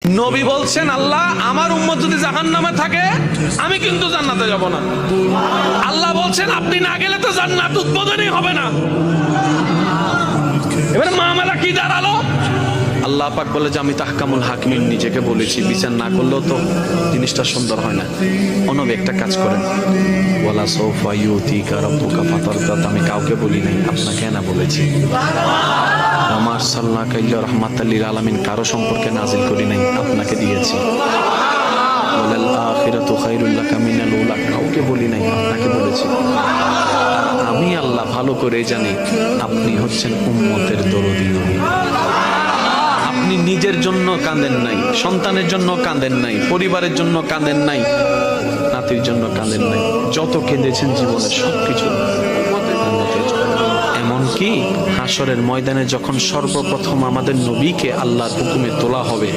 নবী বলছেন, আল্লাহ আমার উম্মত যদি জাহান্নামে থাকে আমি কিন্তু জান্নাতে যাব না। আল্লাহ বলছেন আপনি না গেলে তো জান্নাত উদ্বোধনই হবে না। এবারে মামলা কি দাঁড়ালো? আল্লাহ পাক বলে যে আমি তাহকামুল হাকিমিন নিজেকে বলেছি, বিচার না করলেও তো জিনিসটা সুন্দর হয় না। অনবী একটা কাজ করেন, ওয়ালা সাউফা ইউতিকা রাব্বুকা ফাতারদা, আমি কাউকে বলি নাই, আপনাকে না বলেছি। আমার সাল্লাল্লাহু আলাইহি রাহমাতাল লিল আলামিন কারো সম্পর্কে নাজিল করি নাই, আপনাকে দিয়েছি। ওয়ালাল আখিরাতু খায়রুল লাকা মিনাল উলা, কাউকে বলি নাই, আপনাকে বলেছি। আমি আল্লাহ ভালো করে জানি আপনি হচ্ছেন উম্মতের দরদী নবী। আপনি নিজের জন্য কাঁদেন নাই, সন্তানের জন্য কাঁদেন নাই, পরিবারের জন্য কাঁদেন নাই, নাতির জন্য কাঁদেন নাই, যত কেঁদেছেন জীবনে সবকিছু এমনকি হাসরের ময়দানে যখন সর্বপ্রথম আমাদের নবীকে আল্লাহর হুকুমে তোলা হবে,